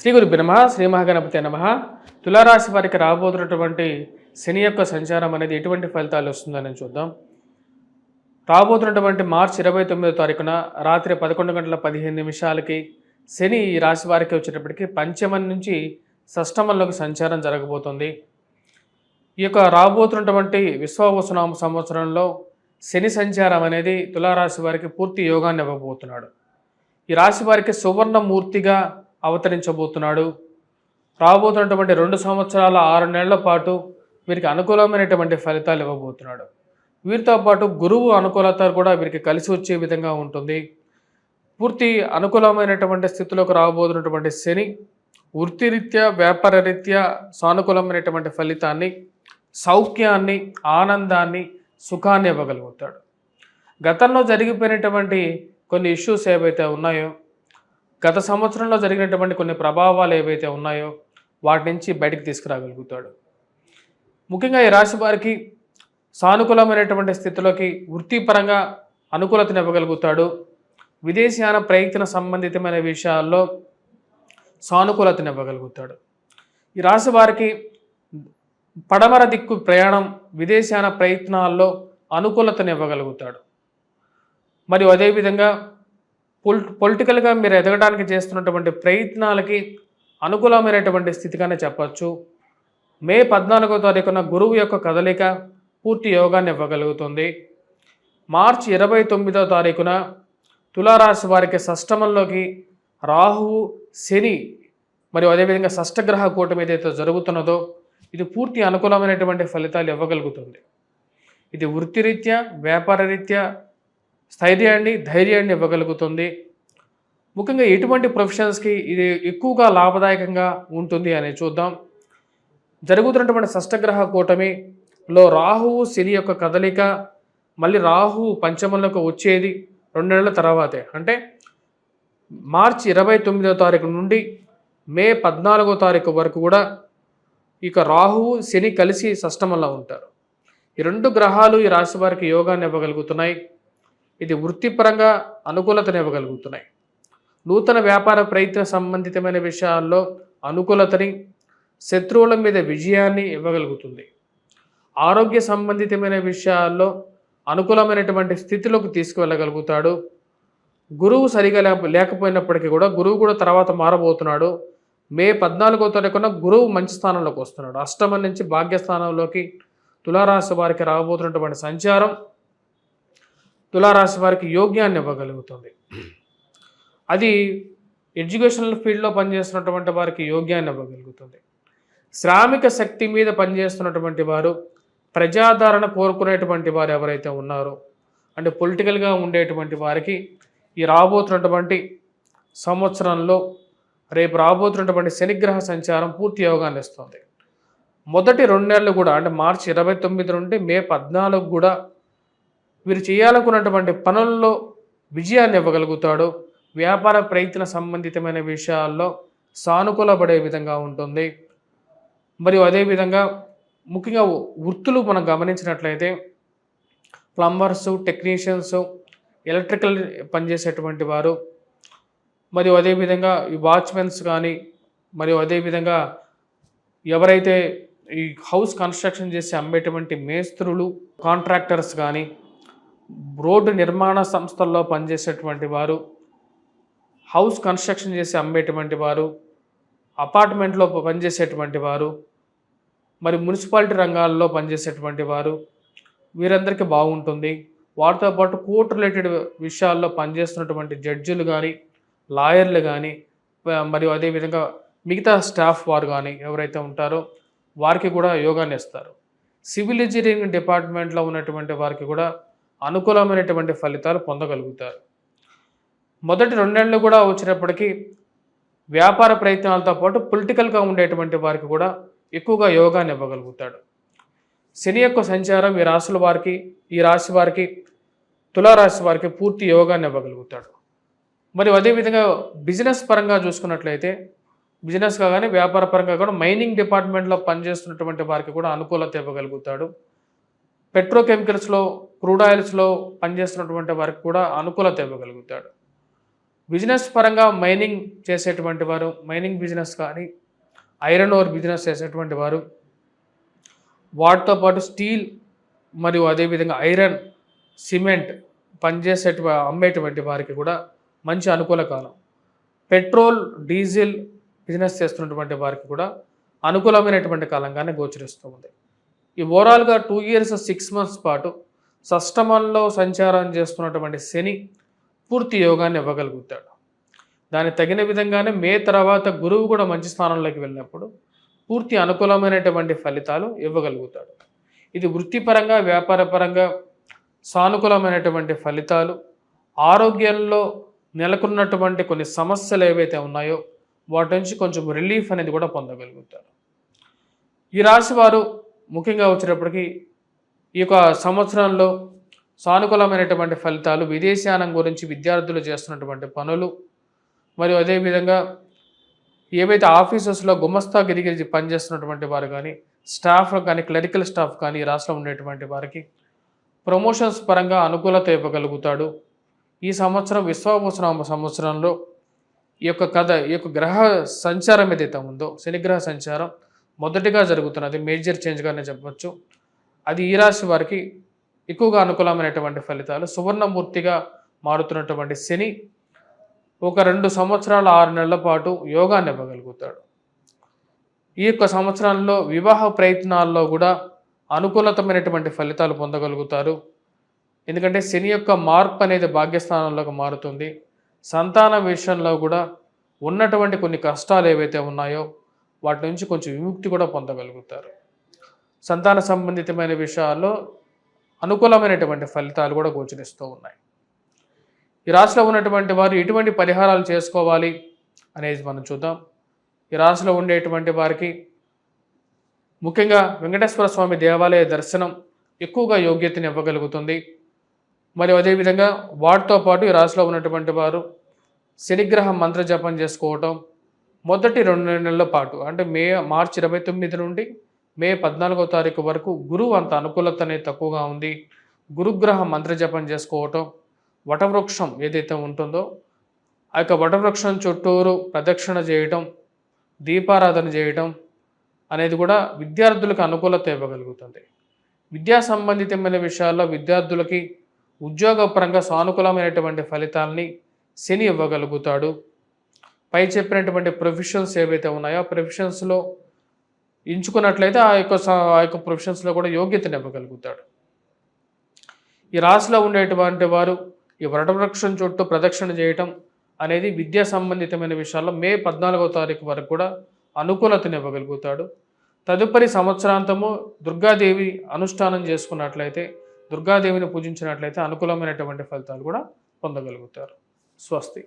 శ్రీ గురుభ్యో నమః శ్రీ మహాగణపతే నమః. తులారాశి వారికి రాబోతున్నటువంటి శని యొక్క సంచారం అనేది ఎటువంటి ఫలితాలు వస్తుందని చూద్దాం. రాబోతున్నటువంటి మార్చి 29వ తారీఖున రాత్రి 11:15 శని ఈ రాశి వారికి వచ్చేటప్పటికి పంచమం నుంచి షష్టమంలోకి సంచారం జరగబోతుంది. ఈ యొక్క రాబోతున్నటువంటి విశ్వావసునామ సంవత్సరంలో శని సంచారం అనేది తులారాశి వారికి పూర్తి యోగాన్ని ఇవ్వబోతున్నాడు. ఈ రాశి వారికి సువర్ణమూర్తిగా అవతరించబోతున్నాడు. రాబోతున్నటువంటి 2 సంవత్సరాల 6 నెలల పాటు వీరికి అనుకూలమైనటువంటి ఫలితాలు ఇవ్వబోతున్నాడు. వీరితో పాటు గురువు అనుకూలత కూడా వీరికి కలిసి వచ్చే విధంగా ఉంటుంది. పూర్తి అనుకూలమైనటువంటి స్థితిలోకి రాబోతున్నటువంటి శని వృత్తిరీత్యా వ్యాపార రీత్యా సానుకూలమైనటువంటి ఫలితాన్ని, సౌఖ్యాన్ని, ఆనందాన్ని, సుఖాన్ని ఇవ్వగలుగుతాడు. గతంలో జరిగిపోయినటువంటి కొన్ని ఇష్యూస్ ఏవైతే ఉన్నాయో, గత సంవత్సరంలో జరిగినటువంటి కొన్ని ప్రభావాలు ఏవైతే ఉన్నాయో వాటి నుంచి బయటికి తీసుకురాగలుగుతాడు. ముఖ్యంగా ఈ రాశి వారికి సానుకూలమైనటువంటి స్థితిలోకి వృత్తిపరంగా అనుకూలతను ఇవ్వగలుగుతాడు. విదేశీయాన ప్రయత్న సంబంధితమైన విషయాల్లో సానుకూలతను ఇవ్వగలుగుతాడు. ఈ రాశి వారికి పడమర దిక్కు ప్రయాణం, విదేశీయాన ప్రయత్నాల్లో అనుకూలతను ఇవ్వగలుగుతాడు. మరియు అదేవిధంగా పొలిటికల్గా మీరు ఎదగడానికి చేస్తున్నటువంటి ప్రయత్నాలకి అనుకూలమైనటువంటి స్థితిగానే చెప్పచ్చు. మే 14వ తారీఖున గురువు యొక్క కదలిక పూర్తి యోగాన్ని ఇవ్వగలుగుతుంది. మార్చి 29వ తారీఖున తులారాశి వారికి షష్టమంలోకి రాహువు, శని మరియు అదేవిధంగా షష్టగ్రహ కూటమి ఏదైతే జరుగుతున్నదో ఇది పూర్తి అనుకూలమైనటువంటి ఫలితాలు ఇవ్వగలుగుతుంది. ఇది వృత్తిరీత్యా వ్యాపార రీత్యా స్థైర్యాన్ని, ధైర్యాన్ని ఇవ్వగలుగుతుంది. ముఖ్యంగా ఎటువంటి ప్రొఫెషన్స్కి ఇది ఎక్కువగా లాభదాయకంగా ఉంటుంది అని చూద్దాం. జరుగుతున్నటువంటి షష్టగ్రహ కూటమిలో రాహువు, శని యొక్క కదలిక, మళ్ళీ రాహువు పంచమంలోకి వచ్చేది 2 నెలల తర్వాతే, అంటే మార్చి 29వ తారీఖు నుండి మే 14వ తారీఖు వరకు కూడా ఇక రాహువు, శని కలిసి షష్టమంలో ఉంటారు. ఈ 2 గ్రహాలు ఈ రాశి వారికి యోగాన్ని ఇవ్వగలుగుతున్నాయి. ఇది వృత్తిపరంగా అనుకూలతను ఇవ్వగలుగుతున్నాయి. నూతన వ్యాపార ప్రయత్న సంబంధితమైన విషయాల్లో అనుకూలతని, శత్రువుల మీద విజయాన్ని ఇవ్వగలుగుతుంది. ఆరోగ్య సంబంధితమైన విషయాల్లో అనుకూలమైనటువంటి స్థితిలోకి తీసుకువెళ్ళగలుగుతాడు. గురువు సరిగా లేకపోయినప్పటికీ కూడా గురువు కూడా తర్వాత మారబోతున్నాడు. మే 14వ తారీఖున గురువు మంచి స్థానంలోకి వస్తున్నాడు. అష్టమం నుంచి భాగ్యస్థానంలోకి తులారాశి వారికి రాబోతున్నటువంటి సంచారం తులారాశి వారికి యోగ్యాన్ని ఇవ్వగలుగుతుంది. అది ఎడ్యుకేషనల్ ఫీల్డ్లో పనిచేస్తున్నటువంటి వారికి యోగ్యాన్ని ఇవ్వగలుగుతుంది. శ్రామిక శక్తి మీద పనిచేస్తున్నటువంటి వారు, ప్రజాదరణ కోరుకునేటువంటి వారు ఎవరైతే ఉన్నారో, అంటే పొలిటికల్గా ఉండేటువంటి వారికి ఈ రాబోతున్నటువంటి సంవత్సరంలో రేపు రాబోతున్నటువంటి శనిగ్రహ సంచారం పూర్తి యోగాన్ని ఇస్తుంది. మొదటి 2 నెలలు కూడా, అంటే మార్చి 29 నుండి మే 14 కూడా వీరు చేయాలనుకున్నటువంటి పనుల్లో విజయాన్ని ఇవ్వగలుగుతాడు. వ్యాపార ప్రయత్న సంబంధితమైన విషయాల్లో సానుకూలపడే విధంగా ఉంటుంది. మరియు అదేవిధంగా ముఖ్యంగా వృత్తులు మనం గమనించినట్లయితే ప్లంబర్సు, టెక్నీషియన్స్, ఎలక్ట్రికల్ పనిచేసేటువంటి వారు, మరియు అదేవిధంగా ఈ వాచ్మెన్స్ కానీ, మరియు అదేవిధంగా ఎవరైతే ఈ హౌస్ కన్స్ట్రక్షన్ చేసి అమ్మేటువంటి మేస్త్రులు, కాంట్రాక్టర్స్ కానీ, రోడ్డు నిర్మాణ సంస్థల్లో పనిచేసేటువంటి వారు, హౌస్ కన్స్ట్రక్షన్ చేసి అమ్మేటువంటి వారు, అపార్ట్మెంట్లో పనిచేసేటువంటి వారు, మరి మున్సిపాలిటీ రంగాల్లో పనిచేసేటువంటి వారు, వీరందరికీ బాగుంటుంది. వాటితో పాటు కోర్టు రిలేటెడ్ విషయాల్లో పనిచేస్తున్నటువంటి జడ్జిలు కానీ, లాయర్లు కానీ, మరియు అదేవిధంగా మిగతా స్టాఫ్ వారు కానీ ఎవరైతే ఉంటారో వారికి కూడా యోగాన్ని ఇస్తారు. సివిల్ ఇంజనీరింగ్ డిపార్ట్మెంట్లో ఉన్నటువంటి వారికి కూడా అనుకూలమైనటువంటి ఫలితాలు పొందగలుగుతారు. మొదటి 2 నెలలు కూడా వచ్చినప్పటికీ వ్యాపార ప్రయత్నాలతో పాటు పొలిటికల్గా ఉండేటువంటి వారికి కూడా ఎక్కువగా యోగాన్ని ఇవ్వగలుగుతాడు. శని యొక్క సంచారం ఈ రాశి వారికి తులారాశి వారికి పూర్తి యోగాన్ని ఇవ్వగలుగుతాడు. మరియు అదేవిధంగా బిజినెస్ పరంగా చూసుకున్నట్లయితే, బిజినెస్గా కానీ వ్యాపార పరంగా కూడా మైనింగ్ డిపార్ట్మెంట్లో పనిచేస్తున్నటువంటి వారికి కూడా అనుకూలత ఇవ్వగలుగుతాడు. పెట్రోకెమికల్స్లో, క్రూడ్ ఆయిల్స్లో పనిచేస్తున్నటువంటి వారికి కూడా అనుకూలత ఇవ్వగలుగుతాడు. బిజినెస్ పరంగా మైనింగ్ చేసేటువంటి వారు, మైనింగ్ బిజినెస్ కానీ ఐరన్ ఓర్ బిజినెస్ చేసేటువంటి వారు, వాటితో పాటు స్టీల్ మరియు అదేవిధంగా ఐరన్, సిమెంట్ అమ్మేటువంటి వారికి కూడా మంచి అనుకూల కాలం. పెట్రోల్, డీజిల్ బిజినెస్ చేస్తున్నటువంటి వారికి కూడా అనుకూలమైనటువంటి కాలంగానే గోచరిస్తూ ఉంది. ఈ ఓవరాల్గా 2 years 6 months పాటు షష్టమంలో సంచారం చేస్తున్నటువంటి శని పూర్తి యోగాన్ని ఇవ్వగలుగుతాడు. దానికి తగిన విధంగానే మే తర్వాత గురువు కూడా మంచి స్థానంలోకి వెళ్ళినప్పుడు పూర్తి అనుకూలమైనటువంటి ఫలితాలు ఇవ్వగలుగుతాడు. ఇది వృత్తిపరంగా, వ్యాపారపరంగా సానుకూలమైనటువంటి ఫలితాలు, ఆరోగ్యంలో నెలకొన్నటువంటి కొన్ని సమస్యలు ఏవైతే ఉన్నాయో వాటి నుంచి కొంచెం రిలీఫ్ అనేది కూడా పొందగలుగుతారు. ఈ రాశి వారు ముఖ్యంగా వచ్చేటప్పటికి ఈ యొక్క సంవత్సరంలో సానుకూలమైనటువంటి ఫలితాలు, విదేశానం గురించి విద్యార్థులు చేస్తున్నటువంటి పనులు, మరియు అదేవిధంగా ఏవైతే ఆఫీసెస్లో గుమస్తాగిరి పనిచేస్తున్నటువంటి వారు కానీ, స్టాఫ్ కానీ, క్లరికల్ స్టాఫ్ కానీ ఈ రాష్ట్రంలో ఉండేటువంటి వారికి ప్రమోషన్స్ పరంగా అనుకూలత ఇవ్వగలుగుతాడు. ఈ సంవత్సరం విశ్వావసనామ సంవత్సరంలో ఈ యొక్క గ్రహ సంచారం ఏదైతే ఉందో, శనిగ్రహ సంచారం మొదటిగా జరుగుతున్నది, మేజర్ చేంజ్గానే చెప్పవచ్చు. అది ఈ రాశి వారికి ఎక్కువగా అనుకూలమైనటువంటి ఫలితాలు. సువర్ణమూర్తిగా మారుతున్నటువంటి శని ఒక 2 సంవత్సరాల 6 నెలల పాటు యోగాన్ని ఇవ్వగలుగుతాడు. ఈ యొక్క సంవత్సరంలో వివాహ ప్రయత్నాల్లో కూడా అనుకూలతమైనటువంటి ఫలితాలు పొందగలుగుతారు. ఎందుకంటే శని యొక్క మార్పు అనేది భాగ్యస్థానంలోకి మారుతుంది. సంతాన విషయంలో కూడా ఉన్నటువంటి కొన్ని కష్టాలు ఏవైతే ఉన్నాయో వాటి నుంచి కొంచెం విముక్తి కూడా పొందగలుగుతారు. సంతాన సంబంధితమైన విషయాల్లో అనుకూలమైనటువంటి ఫలితాలు కూడా గోచరిస్తూ ఉన్నాయి. ఈ రాశిలో ఉన్నటువంటి వారు ఎటువంటి పరిహారాలు చేసుకోవాలి అనేది మనం చూద్దాం. ఈ రాశిలో ఉండేటువంటి వారికి ముఖ్యంగా వెంకటేశ్వర స్వామి దేవాలయ దర్శనం ఎక్కువగా యోగ్యతని ఇవ్వగలుగుతుంది. మరియు అదేవిధంగా వాటితో పాటు ఈ రాశిలో ఉన్నటువంటి వారు శనిగ్రహం మంత్ర జపం చేసుకోవటం మొదటి 2 నెలల పాటు, అంటే మార్చి 29 నుండి మే 14వ తారీఖు వరకు గురువు అంత అనుకూలత అనేది తక్కువగా ఉంది. గురుగ్రహ మంత్ర జపం చేసుకోవటం, వటవృక్షం ఏదైతే ఉంటుందో ఆ యొక్క వటవృక్షం చుట్టూరు ప్రదక్షిణ చేయటం, దీపారాధన చేయటం అనేది కూడా విద్యార్థులకు అనుకూలత ఇవ్వగలుగుతుంది. విద్యా సంబంధితమైన విషయాల్లో విద్యార్థులకి ఉద్యోగపరంగా సానుకూలమైనటువంటి ఫలితాలని శని ఇవ్వగలుగుతాడు. పై చెప్పినటువంటి ప్రొఫెషన్స్ ఏవైతే ఉన్నాయో ఆ ప్రొఫెషన్స్లో ఎంచుకున్నట్లయితే ఆ యొక్క ప్రొఫెషన్స్లో కూడా యోగ్యతను ఇవ్వగలుగుతాడు. ఈ రాశిలో ఉండేటువంటి వారు ఈ వటవృక్షం చుట్టూ ప్రదక్షిణ చేయటం అనేది విద్యా సంబంధితమైన విషయాల్లో మే 14వ తారీఖు వరకు కూడా అనుకూలతను ఇవ్వగలుగుతాడు. తదుపరి సంవత్సరాంతము దుర్గాదేవి అనుష్ఠానం చేసుకున్నట్లయితే, దుర్గాదేవిని పూజించినట్లయితే అనుకూలమైనటువంటి ఫలితాలు కూడా పొందగలుగుతారు. స్వస్తి.